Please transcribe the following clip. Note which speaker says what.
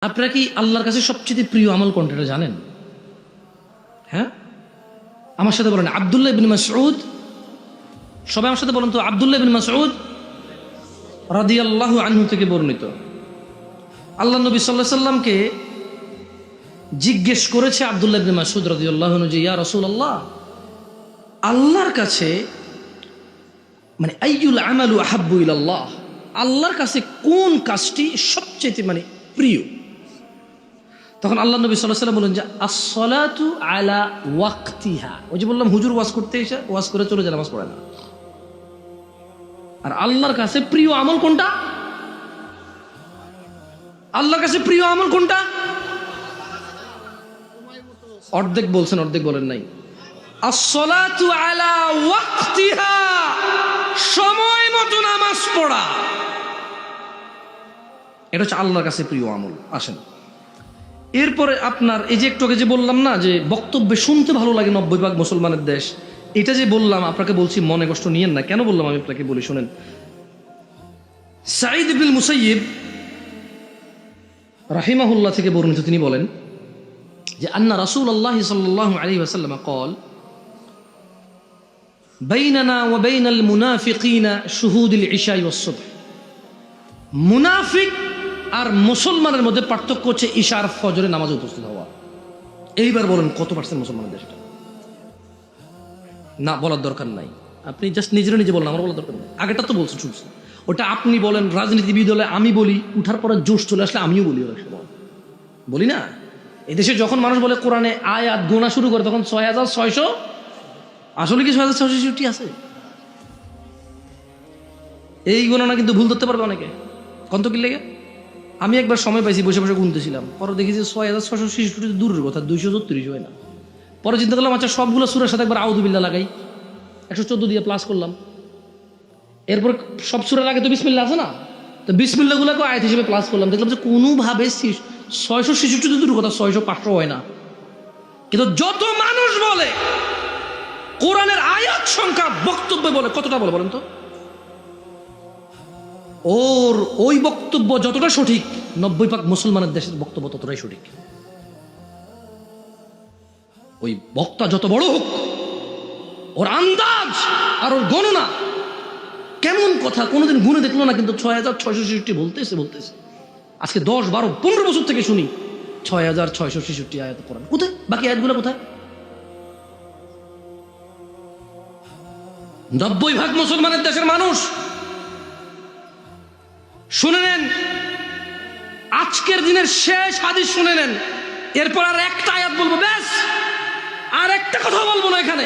Speaker 1: আপনারা কি আল্লাহর কাছে সবচেয়ে প্রিয় আমল কোনটা এটা জানেন? হ্যাঁ, আমার সাথে বলেন। আব্দুল্লাহ ইবনে মাসউদ, সবাই আমার সাথে বলেন তো। আব্দুল্লাহ ইবনে মাসউদ রাদিয়াল্লাহু আনহু থেকে বর্ণিত, আল্লাহ নবী সাল্লাল্লাহু আলাইহি সাল্লামকে জিজ্ঞেস করেছে আব্দুল্লাহ ইবনে মাসউদ রাদিয়াল্লাহু আনহু যে, ইয়া রাসূলুল্লাহ, আল্লাহর কাছে মানে আইয়ুল আমালু আহাব্বু ইলাল্লাহ, আল্লাহর কাছে কোন কাজটি সবচেয়ে মানে প্রিয়? তখন আল্লাহ নবী সাল্লাল্লাহু আলাইহি ওয়াসাল্লাম বলেন যে আসসালাতু আলা ওয়াক্তিহা। ওই যে বললাম হুজুর ওয়াজ করতে এসে ওয়াজ করে চলে যায়, নামাজ পড়ে না। আর আল্লাহর কাছে প্রিয় আমল কোনটা? আল্লাহর কাছে প্রিয় আমল কোনটা? অর্ধেক বলছেন, অর্ধেক বলেন নাই। আসসালাতু আলা ওয়াক্তিহা, সময় মতো নামাজ পড়া, এটা হচ্ছে আল্লাহর কাছে প্রিয় আমল। আসেন, এরপরে আপনার এই যে একটু আগে যে বললাম না যে বক্তব্যে শুনতে ভালো লাগে 90% মুসলমানের দেশ, এটা যে বললাম আপনাকে বলছি মনে কষ্ট নিয়েন না। কেন বললাম আমি আপনাকে বলি শুনেন। সাঈদ ইবনুল মুসাইয়িব রাহিমাহুল্লাহ থেকে বর্ণিত, তিনি বলেন যে আন্না রাসূলুল্লাহ সাল্লাল্লাহু আলাইহি ওয়াসাল্লাম قال বাইনানা ওয়া বাইনাল মুনাফিকিনা শুহুদুল ইশা ওয়াস সুবহ। মুনাফিক আর মুসলমানের মধ্যে পার্থক্য হচ্ছে ইশা আর ফজরের নামাজে উপস্থিত হওয়া। এইবার বলেন কত পার্সেন্ট মুসলমানের দেশ এটা? না বলার দরকার নাই, আপনি জাস্ট নিজেরা নিজে বলেন, আমার বলার দরকার নেই। আগেটা তো বলছেন শুনছি, ওটা আপনি বলেন, রাজনীতিবিদ হলে আমি বলি, উঠার পরে জোশ চলে আসলে আমিও বলি, অনেক সময় বলি না। এদেশে যখন মানুষ বলে কোরআনে আয়াত গোনা শুরু করে তখন 6600, আসলে কি 6666 আছে? এই গণনা কিন্তু ভুল ধরতে পারবে অনেকে। কত কি লেগে? আমি একবার সময় পাইছি, বসে বসে গুনতেছিলাম, পরে দেখি যে 6666 দূরের কথা, 234 হয় না। পরে চিন্তা করলাম আচ্ছা সবগুলো সূরার সাথে একবার আউযু বিল্লাহ লাগাই, 114 দিয়ে প্লাস করলাম। এরপর সব সূরার আগে তো বিসমিল্লাহ আছে না, তো বিসমিল্লাহ গুলোকে আয়াত হিসেবে প্লাস করলাম। দেখলাম যে কোনোভাবে 666 দূরের কথা, 600 500 হয় না। কিন্তু যত মানুষ বলে কোরআনের আয়াত সংখ্যা বক্তব্যে বলে, কতটা বলে বলেন তো? ওর ওই বক্তব্য যতটা সঠিক, 90% মুসলমানের দেশের বক্তব্য ততটাই সঠিক। ওই বক্তা যত বড় হোক, ওর আন্দাজ আর ওর গণনা কেমন কথা কোনোদিন গুনে দেখলো না, কিন্তু 6666 বলতেছে। আজকে 10 12 15 বছর থেকে শুনি 6666 আয়াত কোরআন। কোথায় বাকি আয়াতগুলো? কোথায়? 90% মুসলমানের দেশের মানুষ শুনে নেন, আজকের দিনের শেষ হাদিস শুনে নেন, এরপর আর একটা আয়াত বলবো, ব্যাস, আর একটা কথা বলবো না এখানে।